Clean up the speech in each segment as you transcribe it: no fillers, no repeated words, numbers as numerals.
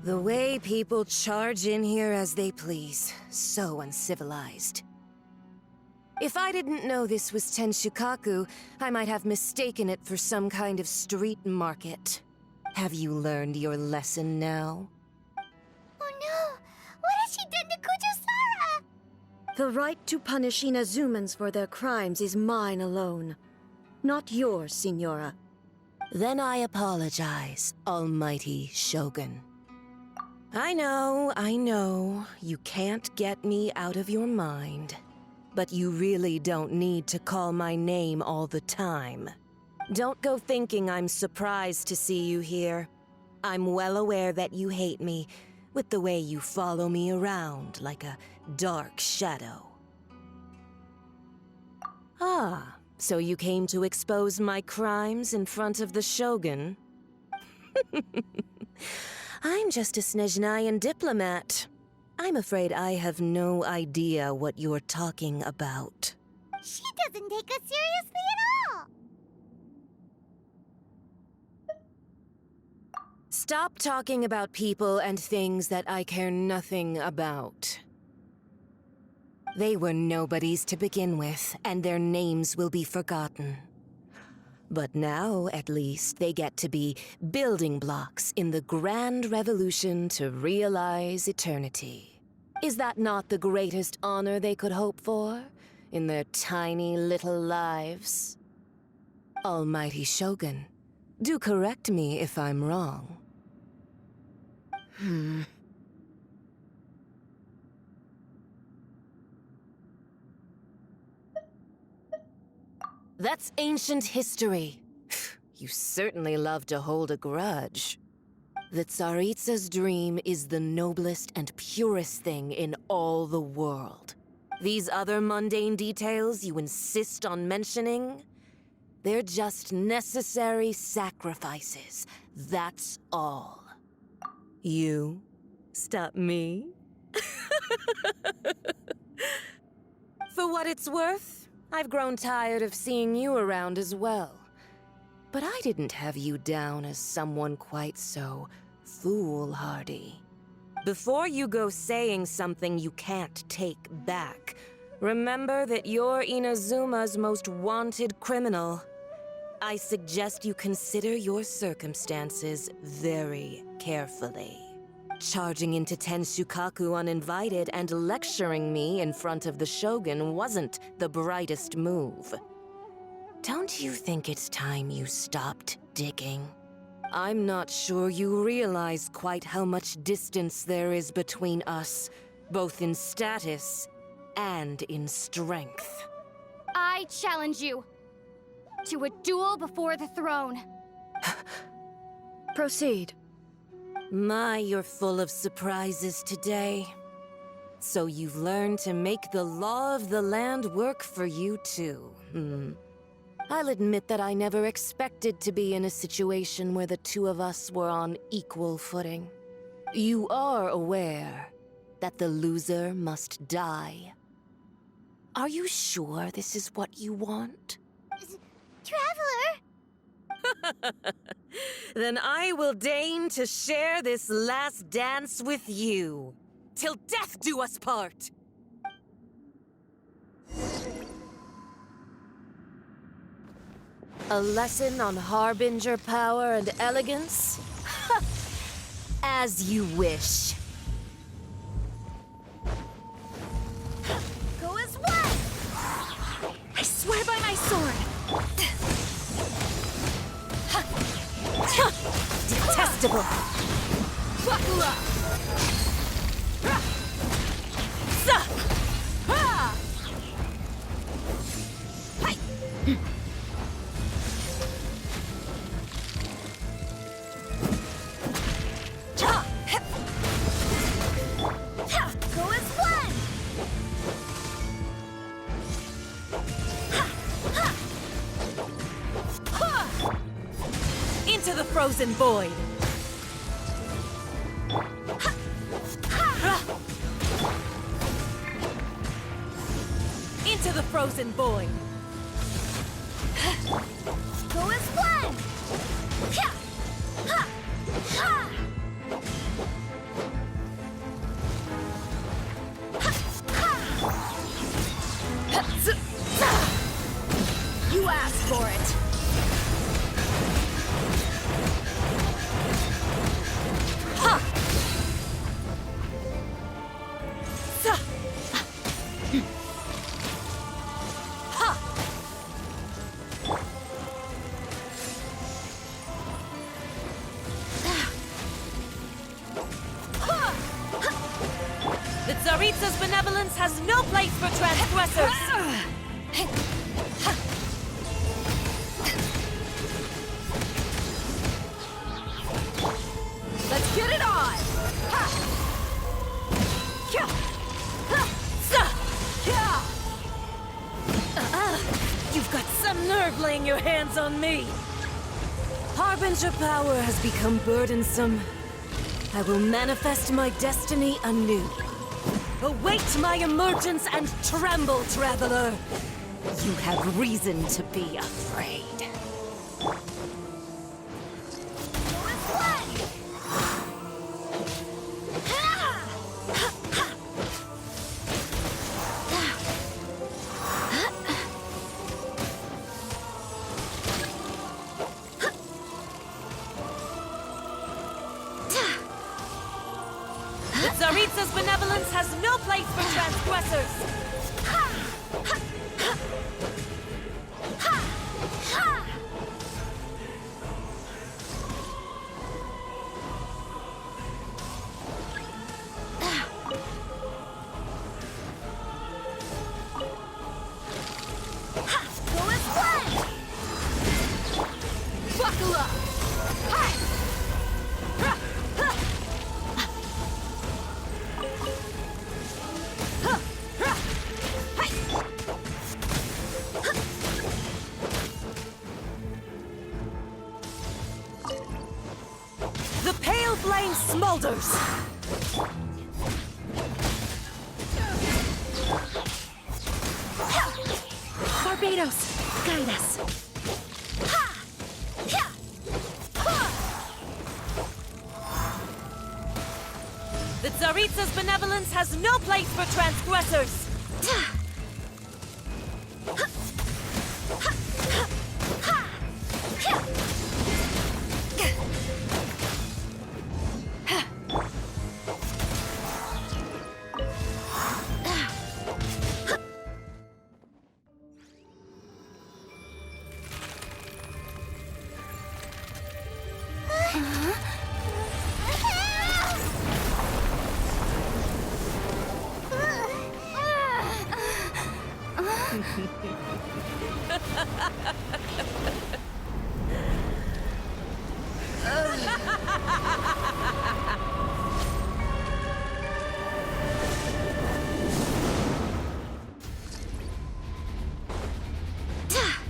The way people charge in here as they please. So uncivilized. If I didn't know this was Tenshukaku, I might have mistaken it for some kind of street market. Have you learned your lesson now? Oh no! What has she done to Kujusara? The right to punish Inazumans for their crimes is mine alone. Not yours, Signora. Then I apologize, Almighty Shogun. I know, you can't get me out of your mind. But you really don't need to call my name all the time. Don't go thinking I'm surprised to see you here. I'm well aware that you hate me, with the way you follow me around like a dark shadow. Ah, so you came to expose my crimes in front of the Shogun? I'm just a Snezhnayan diplomat. I'm afraid I have no idea what you're talking about. She doesn't take us seriously at all! Stop talking about people and things that I care nothing about. They were nobodies to begin with, and their names will be forgotten. But now, at least, they get to be building blocks in the grand revolution to realize eternity. Is that not the greatest honor they could hope for in their tiny little lives? Almighty Shogun, do correct me if I'm wrong. That's ancient history. You certainly love to hold a grudge. The Tsaritsa's dream is the noblest and purest thing in all the world. These other mundane details you insist on mentioning, they're just necessary sacrifices. That's all. You stop me? For what it's worth, I've grown tired of seeing you around as well. But I didn't have you down as someone quite so foolhardy. Before you go saying something you can't take back, remember that you're Inazuma's most wanted criminal. I suggest you consider your circumstances very carefully. Charging into Tenshukaku uninvited and lecturing me in front of the Shogun wasn't the brightest move. Don't you think it's time you stopped digging? I'm not sure you realize quite how much distance there is between us, both in status and in strength. I challenge you to a duel before the throne. Proceed. My, you're full of surprises today. So you've learned to make the law of the land work for you too, I'll admit that I never expected to be in a situation where the two of us were on equal footing. You are aware that the loser must die. Are you sure this is what you want? Traveler! Then I will deign to share this last dance with you. Till death do us part! A lesson on harbinger power and elegance? As you wish. Go as one! I swear by my sword! Detestable! Bakula! Go as one! Into the frozen void! Into the frozen void! Go as one! for it. Ha! Sa! Ha! The Tsaritsa's benevolence has no place for transgressors! Let's get it on! You've got some nerve laying your hands on me! Harbinger power has become burdensome. I will manifest my destiny anew. Await my emergence and tremble, traveler! You have reason to be afraid. The Tsaritsa's benevolence has no place for transgressors! Buckle up! The pale flame smolders! Barbados, guide us. The Tsaritsa's benevolence has no place for transgressors!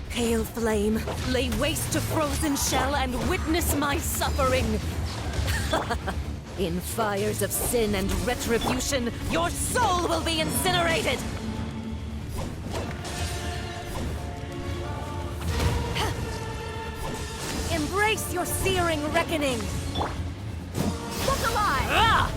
Pale flame, lay waste to frozen shell and witness my suffering! In fires of sin and retribution, your soul will be incinerated! Embrace your searing reckoning! Look alive! Ah!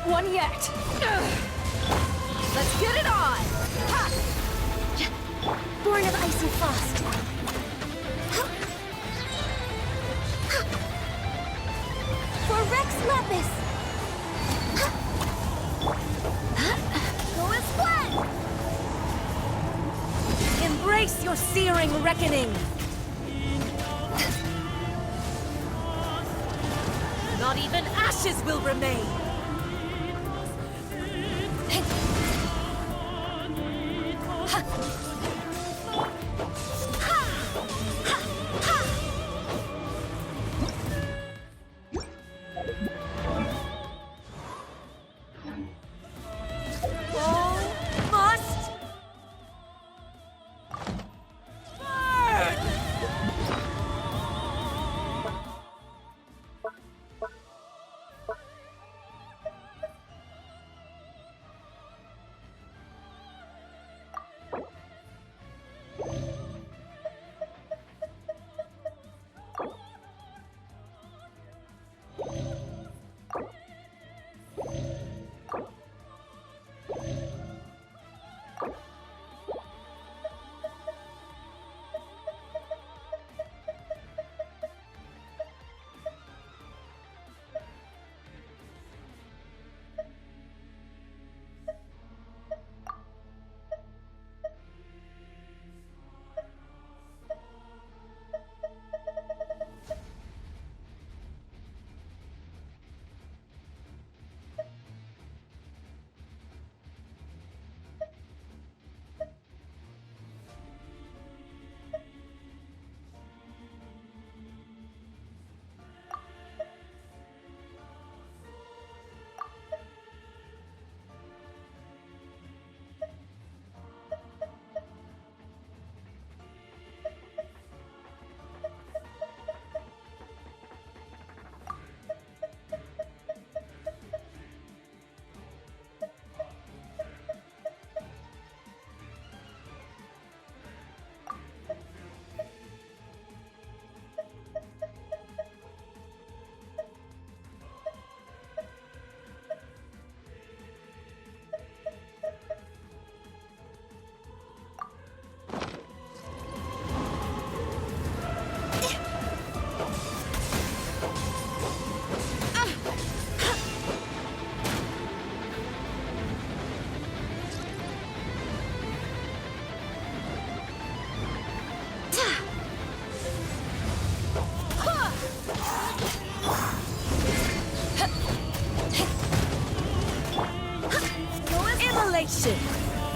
One yet. Let's get it on! Ha! Born of ice and frost. For Rex Lepus! Go and split! Embrace your searing reckoning! Not even ashes will remain!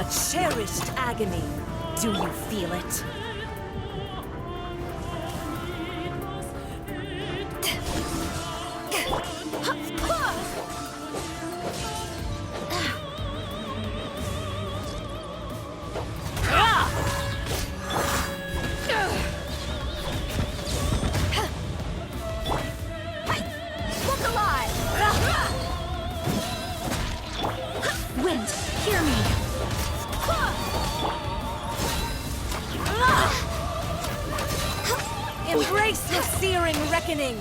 A cherished agony. Do you feel it? Wind, hear me! Embrace your searing reckoning!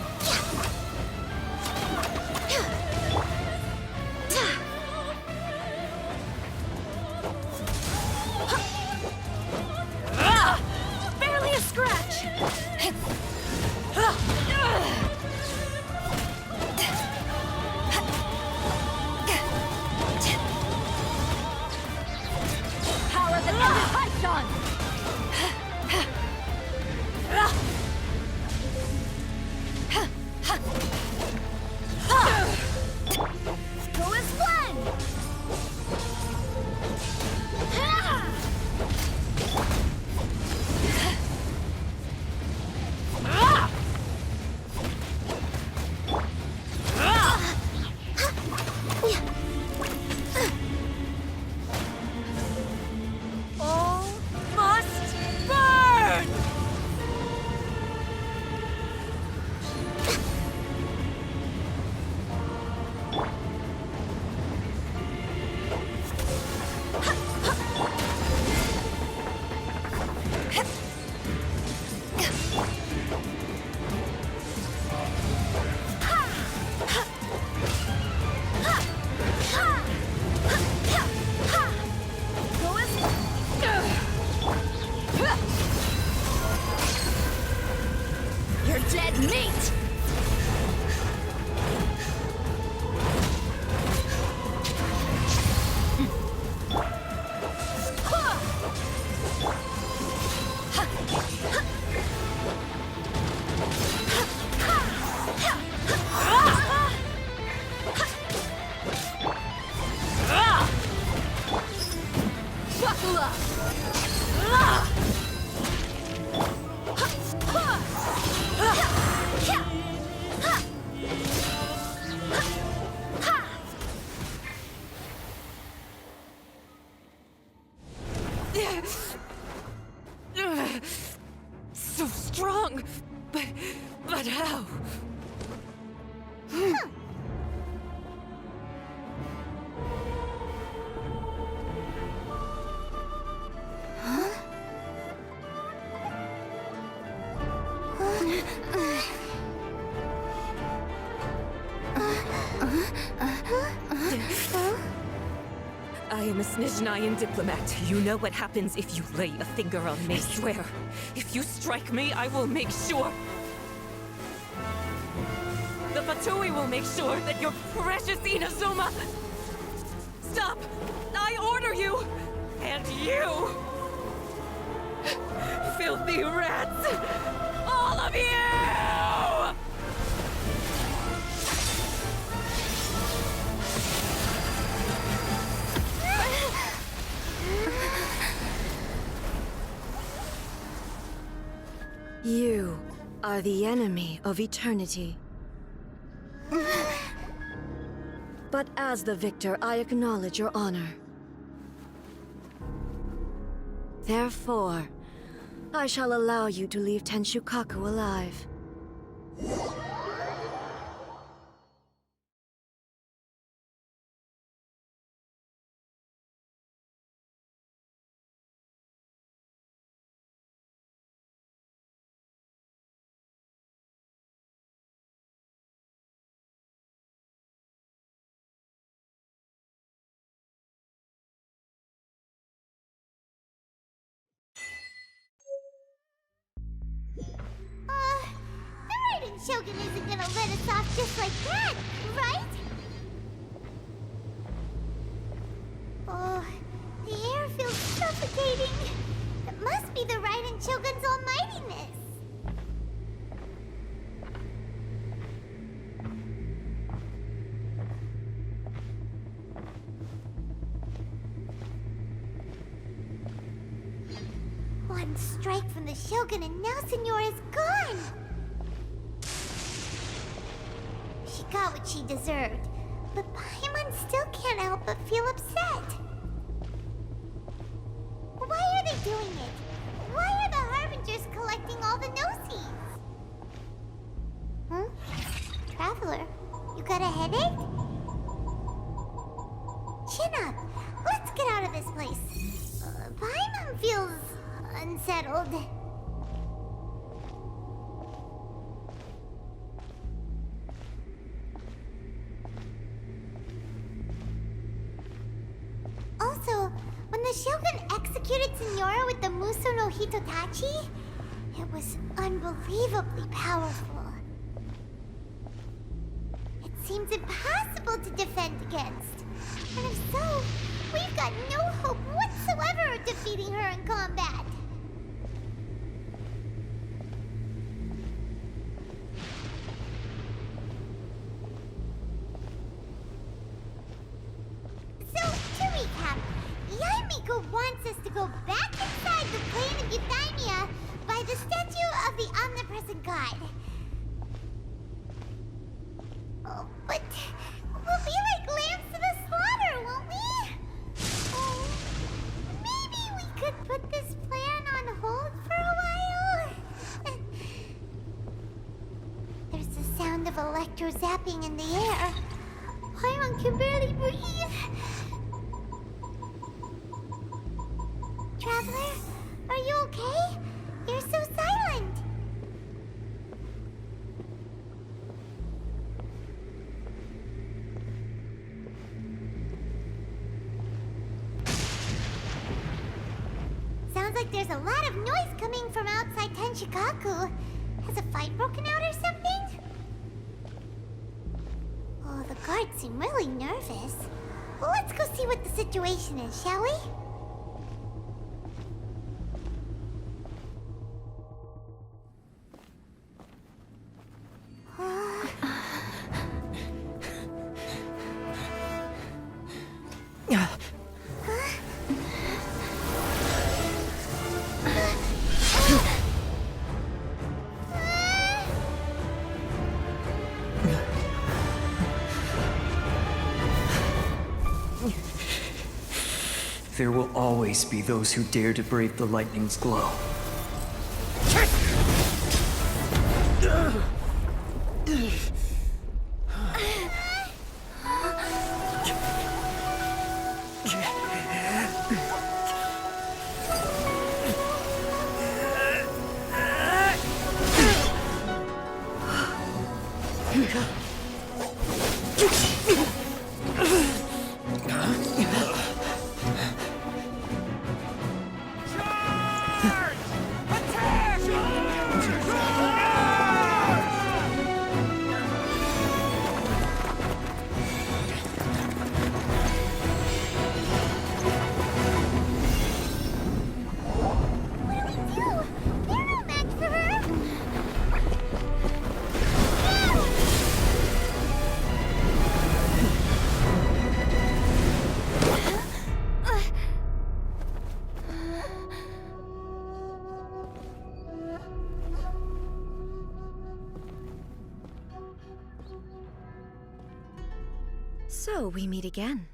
Barely a scratch! Power the Ember Python! Go as planned! All must burn! You're dead meat! Buckle up! So strong, but how? I am a Snezhnayan diplomat. You know what happens if you lay a finger on me. I swear, if you strike me, I will make sure. The Fatui will make sure that your precious Inazuma... Stop! I order you! And you! Filthy rats! All of you! You are the enemy of eternity. But as the victor, I acknowledge your honor. Therefore, I shall allow you to leave Tenshukaku alive. The Raiden Shogun isn't gonna let us off just like that, right? Oh, the air feels suffocating. It must be the Raiden Shogun's almightiness. One strike from the Shogun and now Signora's gone! She got what she deserved, but Paimon still can't help but feel upset. Why are they doing it? Why are the Harbingers collecting all the no-seeds? Huh? Traveler, you got a headache? Chin up. Let's get out of this place. Paimon feels unsettled. Also, when the Shogun executed Signora with the Muso no Hitotachi, it was unbelievably powerful. It seems impossible to defend against. And if so, we've got no hope whatsoever of defeating her in combat. So, to recap, Yaemiko wants us to go back inside the plane of Euthymia by the statue of the omnipresent god. Oh, but we'll be like lambs to the slaughter, won't we? Oh, maybe we could put this plan on hold for a while? There's the sound of electro-zapping in the air. Paimon can barely breathe. Traveler, are you okay? You're so silent. Sounds like there's a lot of noise coming from outside Tenshikaku. Has a fight broken out or something? Oh, the guards seem really nervous. Well, let's go see what the situation is, shall we? There will always be those who dare to brave the lightning's glow. So we meet again.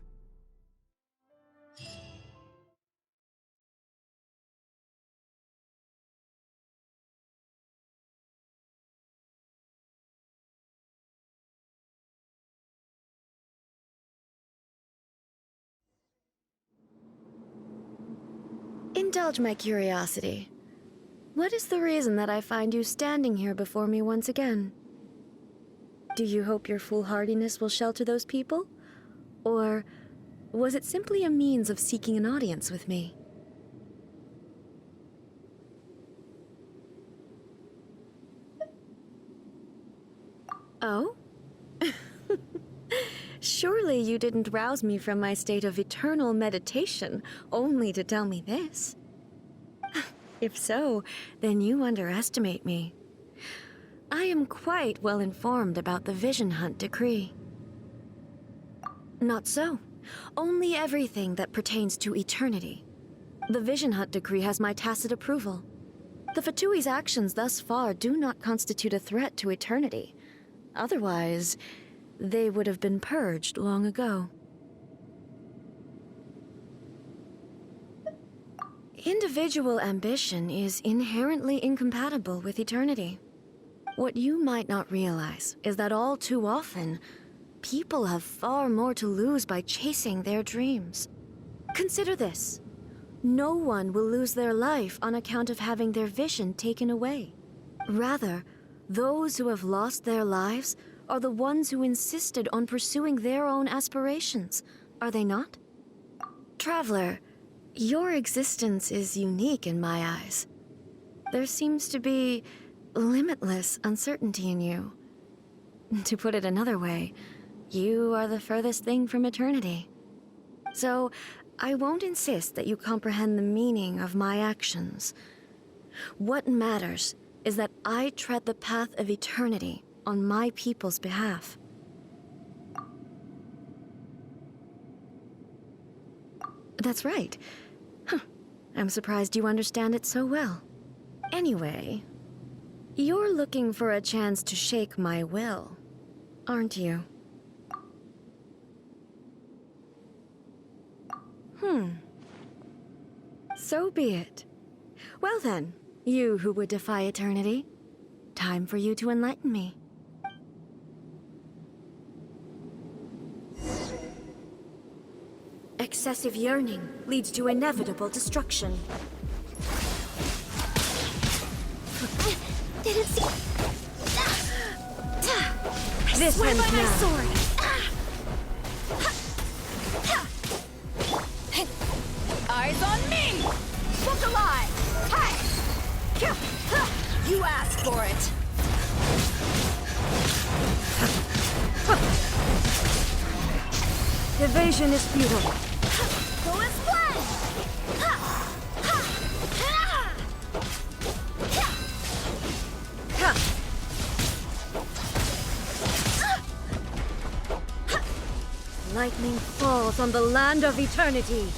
Indulge my curiosity. What is the reason that I find you standing here before me once again? Do you hope your foolhardiness will shelter those people? Or was it simply a means of seeking an audience with me? Oh? Surely you didn't rouse me from my state of eternal meditation only to tell me this. If so, then you underestimate me. I am quite well informed about the Vision Hunt decree. Not so. Only everything that pertains to eternity. The Vision Hut decree has my tacit approval. The Fatui's actions thus far do not constitute a threat to eternity. Otherwise, they would have been purged long ago. Individual ambition is inherently incompatible with eternity. What you might not realize is that all too often, people have far more to lose by chasing their dreams. Consider this. No one will lose their life on account of having their vision taken away. Rather, those who have lost their lives are the ones who insisted on pursuing their own aspirations, are they not? Traveler, your existence is unique in my eyes. There seems to be limitless uncertainty in you. To put it another way, you are the furthest thing from eternity. So, I won't insist that you comprehend the meaning of my actions. What matters is that I tread the path of eternity on my people's behalf. That's right. Huh. I'm surprised you understand it so well. Anyway, you're looking for a chance to shake my will, aren't you? So be it. Well then, you who would defy eternity, time for you to enlighten me. Excessive yearning leads to inevitable destruction. Didn't see. This ends my now. sword. Eyes on me! Book alive! Hi! You asked for it. Evasion is futile. Go as planned! Lightning falls on the land of eternity.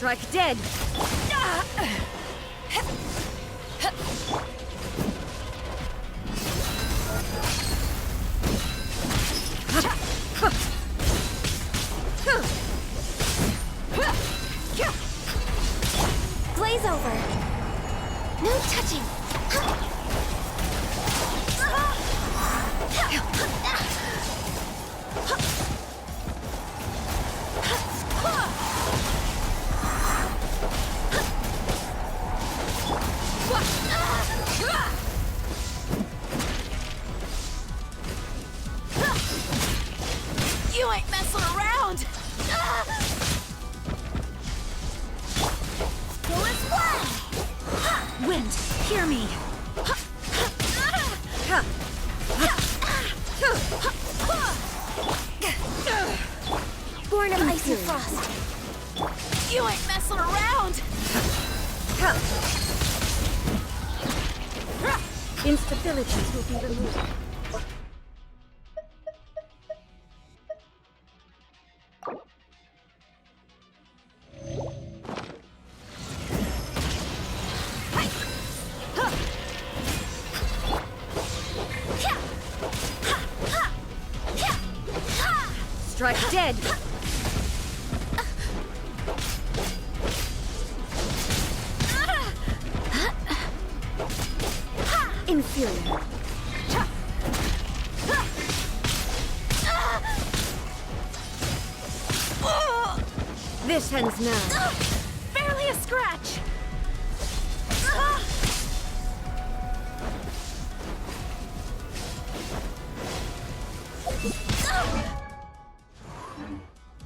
Strike dead! Glaze over. No touching. You ain't messing around! Wind, hear me! Born of ice and frost. You ain't messing around! Instabilities will be removed. Strike dead! Inferior. This ends now. Barely a scratch!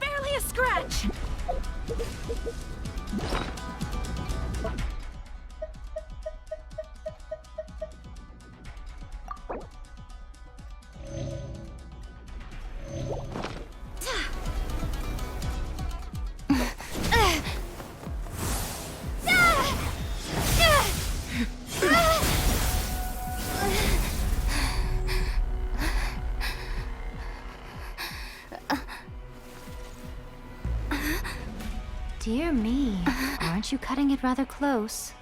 Barely a scratch! Dear me, aren't you cutting it rather close?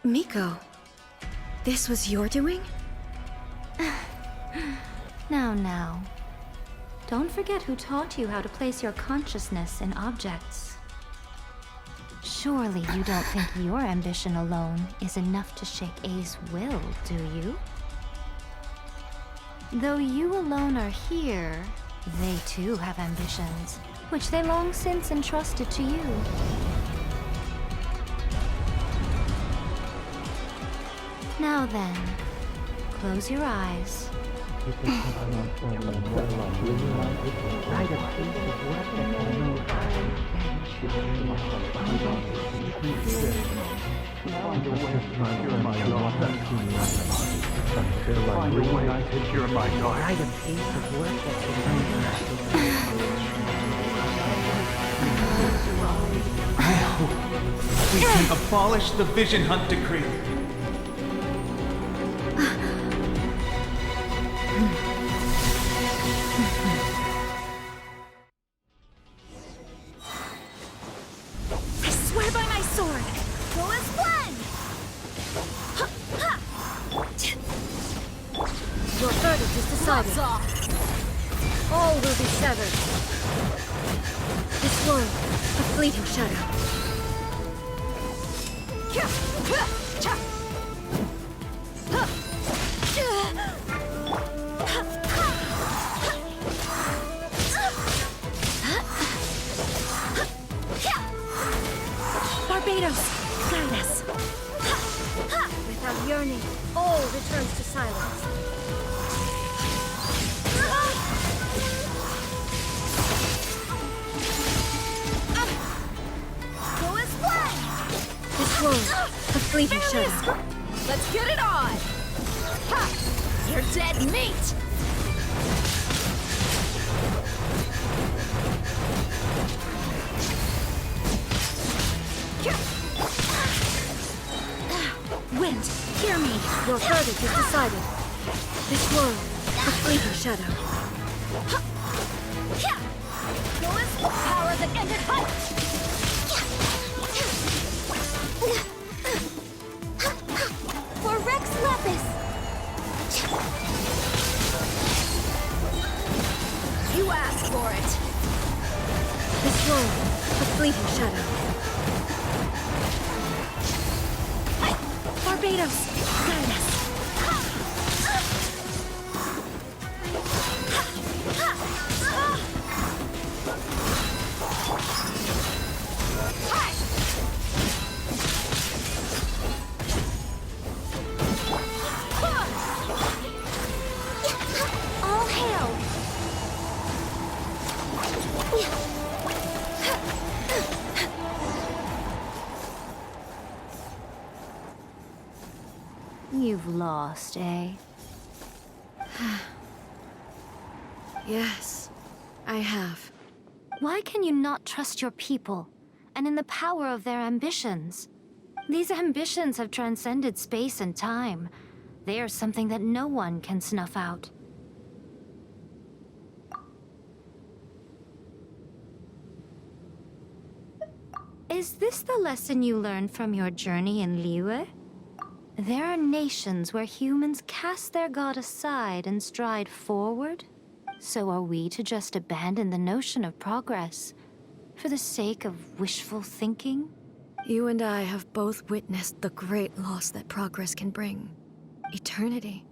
Miko, this was your doing? Now. Don't forget who taught you how to place your consciousness in objects. Surely you don't think your ambition alone is enough to shake A's will, do you? Though you alone are here, they too have ambitions, which they long since entrusted to you. Now then, close your eyes. I hope we can abolish the Vision Hunt Decree. I swear by my sword! Go as one! Your verdict is decided. All will be severed. This world, a fleeting shadow. Barbados, guide us! Without yearning, all returns to silence. Go as one! This world, a fleeting shadow. Let's get it on! Ha! You're dead meat! Wind, hear me. Your verdict is decided. This world, a fleeting shadow. Go as power that ended hunt! For Rex Lapis! You asked for it! This world, a fleeting shadow. Barbados, guide us! All hail! you've lost, eh? Yes, I have. Why can you not trust your people, and in the power of their ambitions? These ambitions have transcended space and time. They are something that no one can snuff out. Is this the lesson you learned from your journey in Liyue? There are nations where humans cast their god aside and stride forward. So are we to just abandon the notion of progress for the sake of wishful thinking? You and I have both witnessed the great loss that progress can bring. Eternity.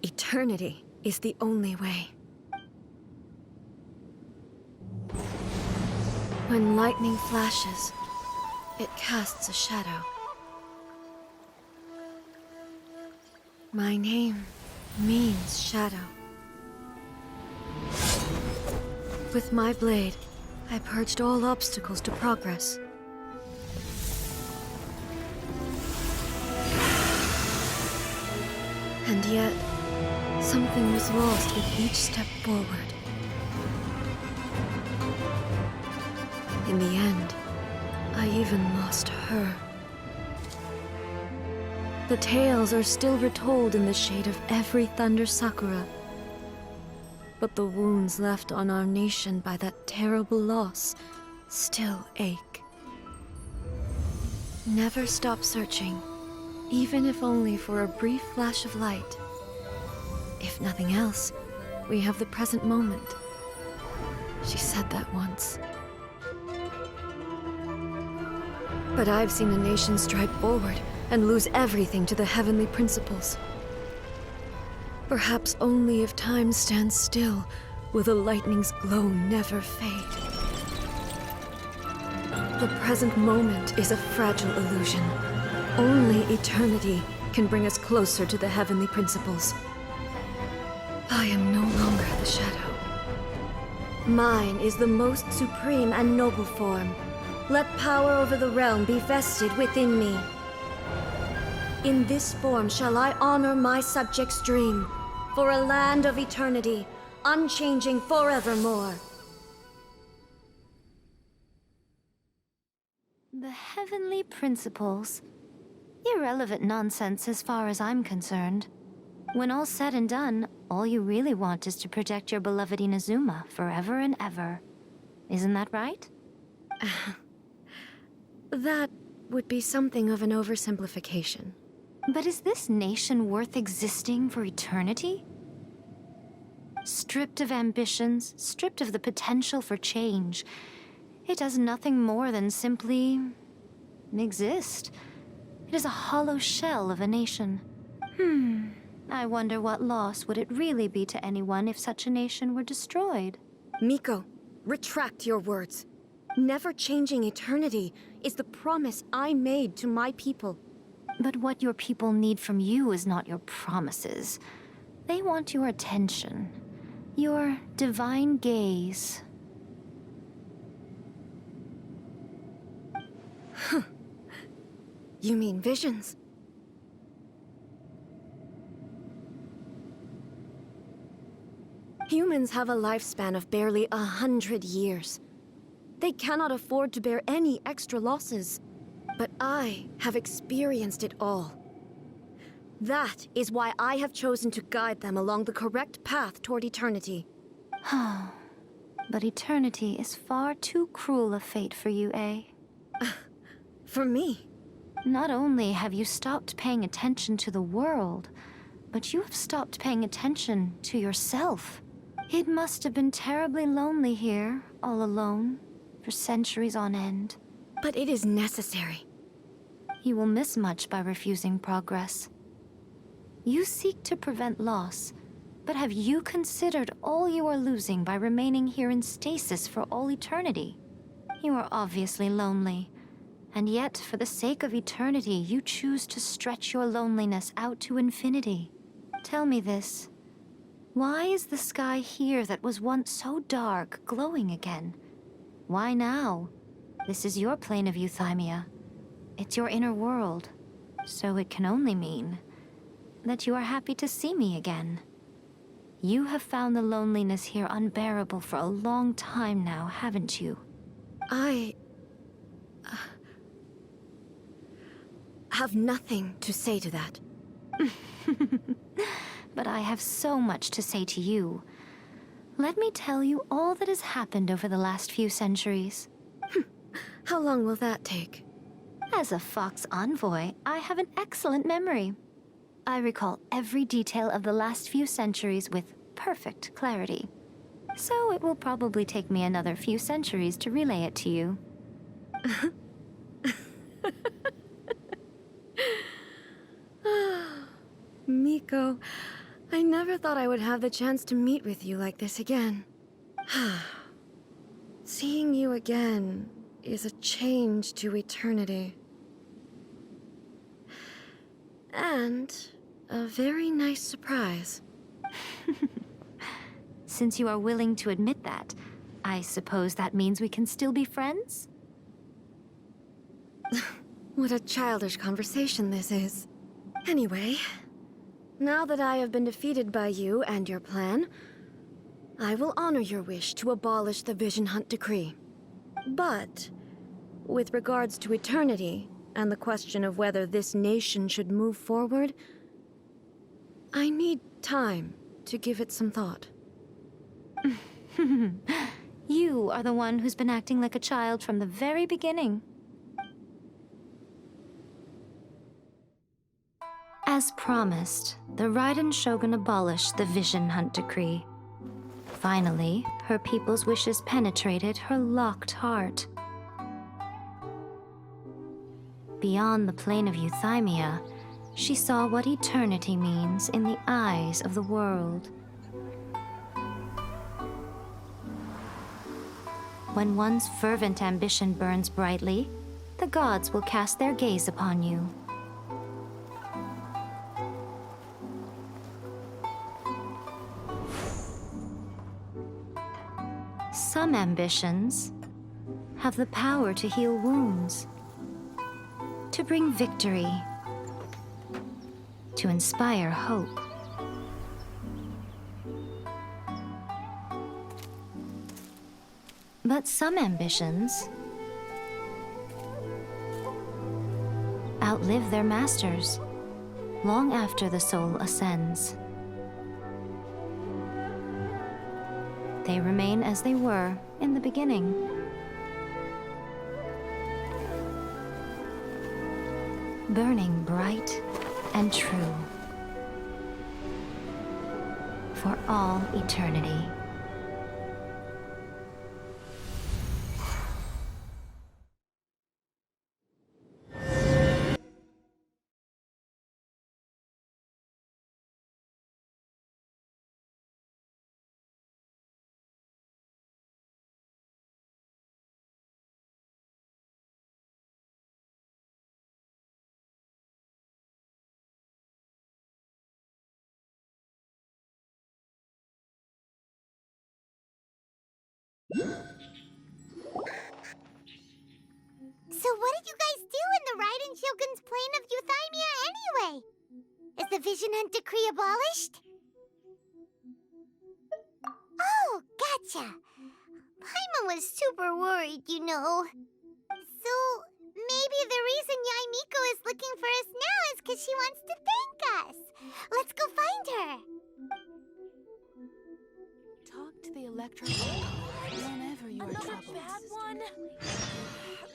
Eternity is the only way. When lightning flashes, it casts a shadow. My name means shadow. With my blade, I purged all obstacles to progress. And yet, something was lost with each step forward. In the end, I even lost her. The tales are still retold in the shade of every Thunder Sakura. But the wounds left on our nation by that terrible loss still ache. Never stop searching, even if only for a brief flash of light. If nothing else, we have the present moment. She said that once. But I've seen a nation stride forward and lose everything to the heavenly principles. Perhaps only if time stands still will the lightning's glow never fade. The present moment is a fragile illusion. Only eternity can bring us closer to the heavenly principles. I am no longer the shadow. Mine is the most supreme and noble form. Let power over the realm be vested within me. In this form shall I honor my subjects' dream, for a land of eternity, unchanging forevermore. The heavenly principles? Irrelevant nonsense as far as I'm concerned. When all's said and done, all you really want is to protect your beloved Inazuma forever and ever. Isn't that right? That would be something of an oversimplification. But is this nation worth existing for eternity? Stripped of ambitions, stripped of the potential for change, it does nothing more than simply exist. It is a hollow shell of a nation. I wonder what loss would it really be to anyone if such a nation were destroyed? Miko, retract your words. Never changing eternity is the promise I made to my people. But what your people need from you is not your promises. They want your attention. Your divine gaze. You mean visions? Humans have a lifespan of barely 100 years. They cannot afford to bear any extra losses. But I have experienced it all. That is why I have chosen to guide them along the correct path toward eternity. But eternity is far too cruel a fate for you, eh? For me? Not only have you stopped paying attention to the world, but you have stopped paying attention to yourself. It must have been terribly lonely here, all alone, for centuries on end. But it is necessary. You will miss much by refusing progress. You seek to prevent loss, but have you considered all you are losing by remaining here in stasis for all eternity? You are obviously lonely, and yet for the sake of eternity, you choose to stretch your loneliness out to infinity. Tell me this. Why is the sky here that was once so dark glowing again? Why now? This is your plane of euthymia. It's your inner world. So it can only mean that you are happy to see me again. You have found the loneliness here unbearable for a long time now, haven't you? I have nothing to say to that. But I have so much to say to you. Let me tell you all that has happened over the last few centuries. How long will that take? As a Fox envoy, I have an excellent memory. I recall every detail of the last few centuries with perfect clarity. So it will probably take me another few centuries to relay it to you. Miko, I never thought I would have the chance to meet with you like this again. Seeing you again is a change to eternity. And a very nice surprise. Since you are willing to admit that, I suppose that means we can still be friends? What a childish conversation this is. Anyway, now that I have been defeated by you and your plan, I will honor your wish to abolish the Vision Hunt Decree. But, with regards to eternity, and the question of whether this nation should move forward, I need time to give it some thought. You are the one who's been acting like a child from the very beginning. As promised, the Raiden Shogun abolished the Vision Hunt Decree. Finally, her people's wishes penetrated her locked heart. Beyond the plane of Euthymia, she saw what eternity means in the eyes of the world. When one's fervent ambition burns brightly, the gods will cast their gaze upon you. Some ambitions have the power to heal wounds, to bring victory, to inspire hope. But some ambitions outlive their masters long after the soul ascends. They remain as they were in the beginning. Burning bright and true for all eternity. So what did you guys do in the Raiden Shogun's plane of Euthymia anyway? Is the Vision Hunt Decree abolished? Oh, gotcha. Paimon was super worried, you know. So, maybe the reason Yai Miko is looking for us now is because she wants to thank us. Let's go find her. Talk to the Electro whenever you are troubled. Bad one?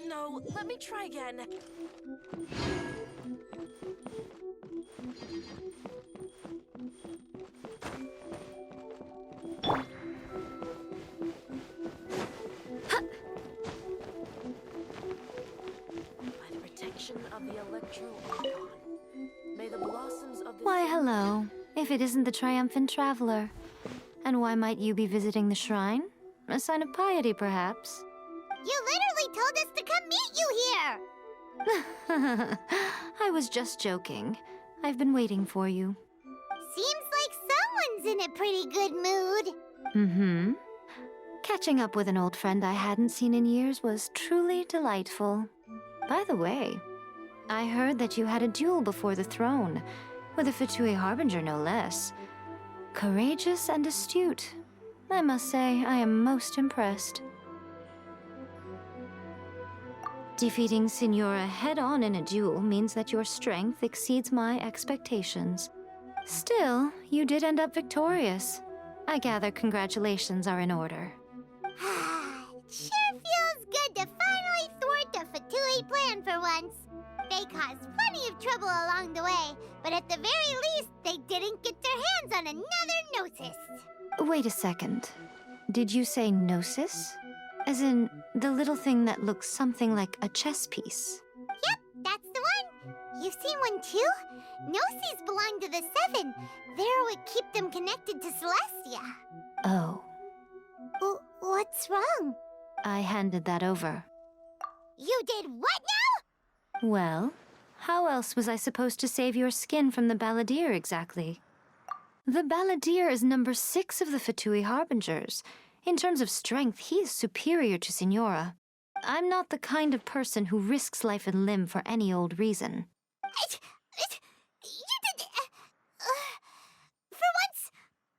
No, let me try again. By the protection of the Electro Archon, may the blossoms of the... Why, hello, if it isn't the triumphant traveler. And why might you be visiting the shrine? A sign of piety, perhaps? You literally told us to come meet you here! I was just joking. I've been waiting for you. Seems like someone's in a pretty good mood. Mm-hmm. Catching up with an old friend I hadn't seen in years was truly delightful. By the way, I heard that you had a duel before the throne, with a Fatui Harbinger no less. Courageous and astute. I must say, I am most impressed. Defeating Signora head-on in a duel means that your strength exceeds my expectations. Still, you did end up victorious. I gather congratulations are in order. Sure feels good to finally thwart the Fatui plan for once. They caused plenty of trouble along the way, but at the very least, they didn't get their hands on another Gnosis. Wait a second. Did you say Gnosis? As in, the little thing that looks something like a chess piece? Yep, that's the one. You've seen one too? Gnosis belong to the Seven. They're what keep them connected to Celestia. Oh, What's wrong? I handed that over. You did what now? Well, how else was I supposed to save your skin from the Balladeer exactly? The Balladeer is number 6 of the Fatui Harbingers. In terms of strength, he is superior to Signora. I'm not the kind of person who risks life and limb for any old reason. You did... for once,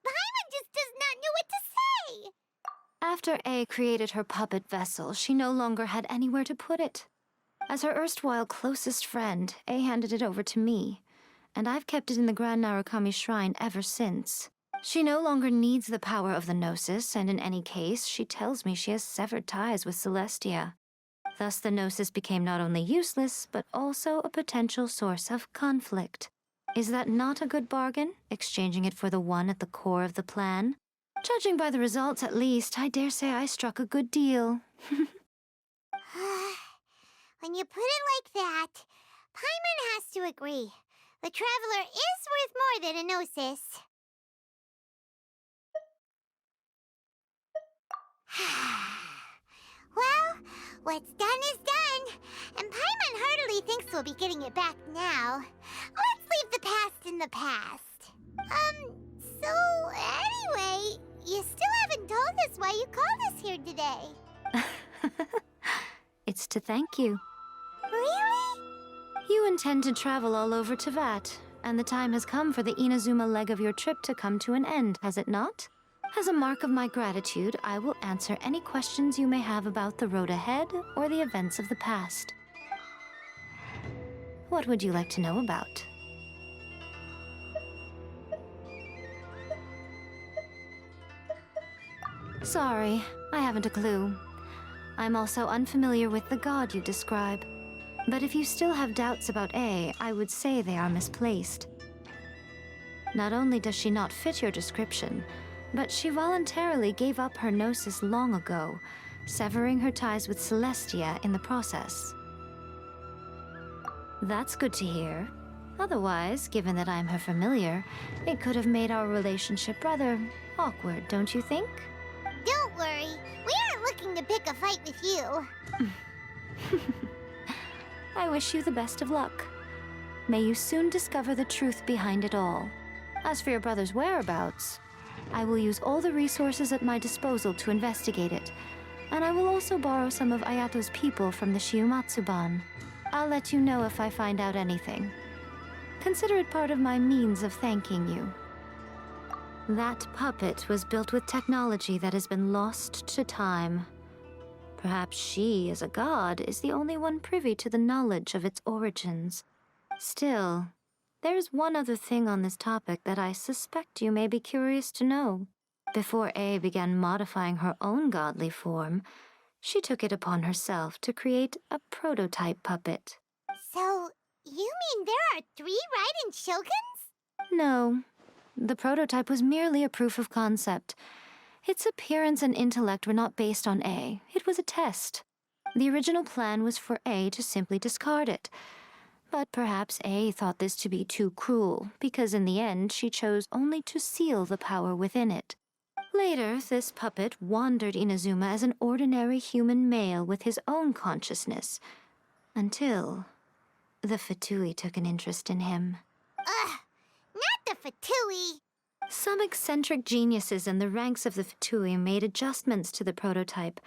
Paimon just does not know what to say. After A created her puppet vessel, she no longer had anywhere to put it. As her erstwhile closest friend, A handed it over to me, and I've kept it in the Grand Narukami Shrine ever since. She no longer needs the power of the Gnosis, and in any case, she tells me she has severed ties with Celestia. Thus the Gnosis became not only useless, but also a potential source of conflict. Is that not a good bargain, exchanging it for the one at the core of the plan? Judging by the results, at least, I dare say I struck a good deal. When you put it like that, Paimon has to agree. The Traveler is worth more than a Gnosis. Well, what's done is done, and Paimon heartily thinks we'll be getting it back now. Let's leave the past in the past. So anyway, you still haven't told us why you called us here today. It's to thank you. Really? You intend to travel all over Teyvat, and the time has come for the Inazuma leg of your trip to come to an end, has it not? As a mark of my gratitude, I will answer any questions you may have about the road ahead or the events of the past. What would you like to know about? Sorry, I haven't a clue. I'm also unfamiliar with the god you describe. But if you still have doubts about A, I would say they are misplaced. Not only does she not fit your description, but she voluntarily gave up her Gnosis long ago, severing her ties with Celestia in the process. That's good to hear. Otherwise, given that I'm her familiar, it could have made our relationship rather awkward, don't you think? Don't worry, we aren't looking to pick a fight with you. I wish you the best of luck. May you soon discover the truth behind it all. As for your brother's whereabouts, I will use all the resources at my disposal to investigate it, and I will also borrow some of Ayato's people from the Shiumatsuban. I'll let you know if I find out anything. Consider it part of my means of thanking you. That puppet was built with technology that has been lost to time. Perhaps she, as a god, is the only one privy to the knowledge of its origins. Still, there's one other thing on this topic that I suspect you may be curious to know. Before A began modifying her own godly form, she took it upon herself to create a prototype puppet. So, you mean there are 3 Raiden Shoguns? No, the prototype was merely a proof of concept. Its appearance and intellect were not based on A. It was a test. The original plan was for A to simply discard it. But perhaps A thought this to be too cruel, because in the end she chose only to seal the power within it. Later, this puppet wandered Inazuma as an ordinary human male with his own consciousness, until the Fatui took an interest in him. Ugh, not the Fatui. Some eccentric geniuses in the ranks of the Fatui made adjustments to the prototype,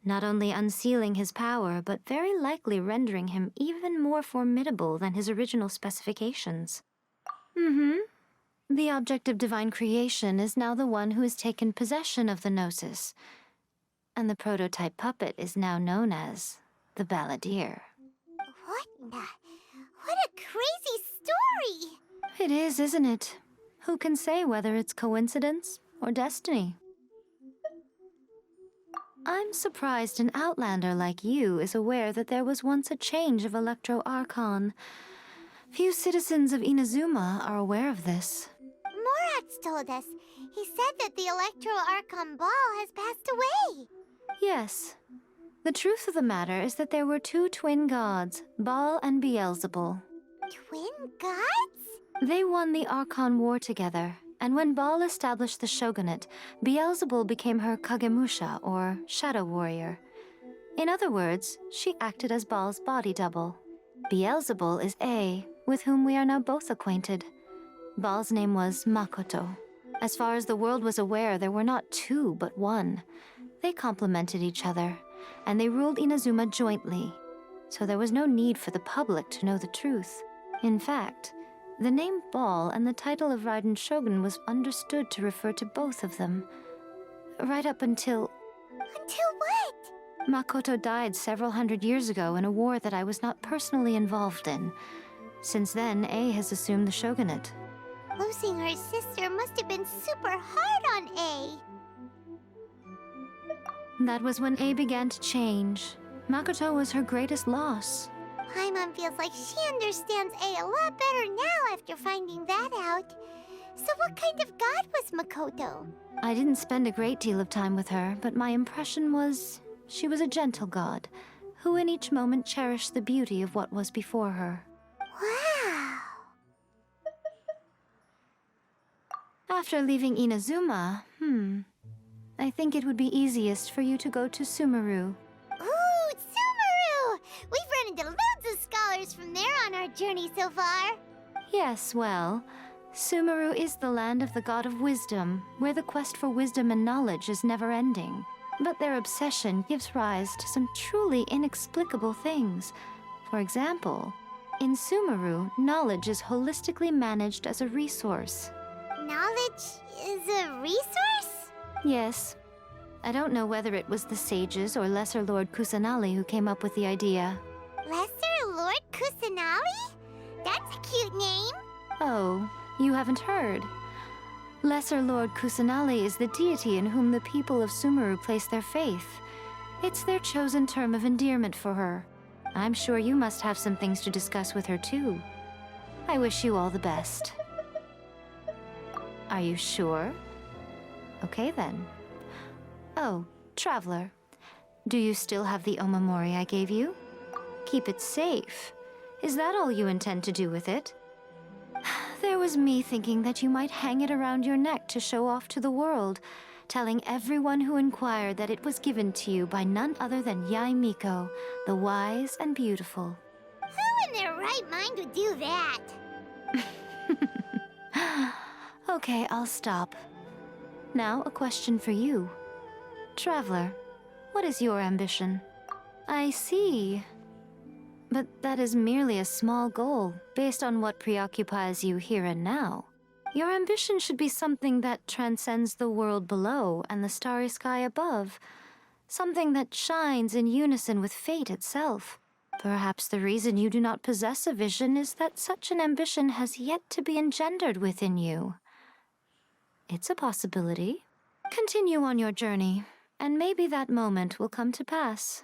not only unsealing his power, but very likely rendering him even more formidable than his original specifications. The object of divine creation is now the one who has taken possession of the Gnosis, and the prototype puppet is now known as the Balladeer. What a crazy story! It is, isn't it? Who can say whether it's coincidence or destiny? I'm surprised an outlander like you is aware that there was once a change of Electro Archon. Few citizens of Inazuma are aware of this. Morax told us. He said that the Electro Archon Ball has passed away. Yes. The truth of the matter is that there were two twin gods, Baal and Beelzebul. Twin gods? They won the Archon War together, and when Baal established the shogunate, Beelzebul became her Kagemusha, or shadow warrior. In other words, she acted as Baal's body double. Beelzebul is A, with whom we are now both acquainted. Baal's name was Makoto. As far as the world was aware, there were not two, but one. They complemented each other, and they ruled Inazuma jointly, so there was no need for the public to know the truth. In fact, the name Baal and the title of Raiden Shogun was understood to refer to both of them. Right up until... Until what? Makoto died several hundred years ago in a war that I was not personally involved in. Since then, A has assumed the shogunate. Losing her sister must have been super hard on A. That was when A began to change. Makoto was her greatest loss. Paimon feels like she understands A a lot better now after finding that out. So what kind of god was Makoto? I didn't spend a great deal of time with her, but my impression was she was a gentle god, who in each moment cherished the beauty of what was before her. Wow! After leaving Inazuma, I think it would be easiest for you to go to Sumeru. Ooh, Sumeru! We've run into loads of scholars from there on our journey so far. Yes, well, Sumeru is the land of the god of wisdom, where the quest for wisdom and knowledge is never-ending. But their obsession gives rise to some truly inexplicable things. For example, in Sumeru, knowledge is holistically managed as a resource. Knowledge is a resource? Yes. I don't know whether it was the sages or Lesser Lord Kusanali who came up with the idea. Lesser Lord Kusanali? That's a cute name. Oh, you haven't heard. Lesser Lord Kusanali is the deity in whom the people of Sumeru place their faith. It's their chosen term of endearment for her. I'm sure you must have some things to discuss with her too. I wish you all the best. Are you sure? Okay then. Oh, Traveler. Do you still have the Omamori I gave you? Keep it safe. Is that all you intend to do with it? There was me thinking that you might hang it around your neck to show off to the world, telling everyone who inquired that it was given to you by none other than Yae Miko, the wise and beautiful. Who in their right mind would do that? Okay, I'll stop. Now, a question for you. Traveler, what is your ambition? I see. But that is merely a small goal, based on what preoccupies you here and now. Your ambition should be something that transcends the world below and the starry sky above. Something that shines in unison with fate itself. Perhaps the reason you do not possess a vision is that such an ambition has yet to be engendered within you. It's a possibility. Continue on your journey, and maybe that moment will come to pass.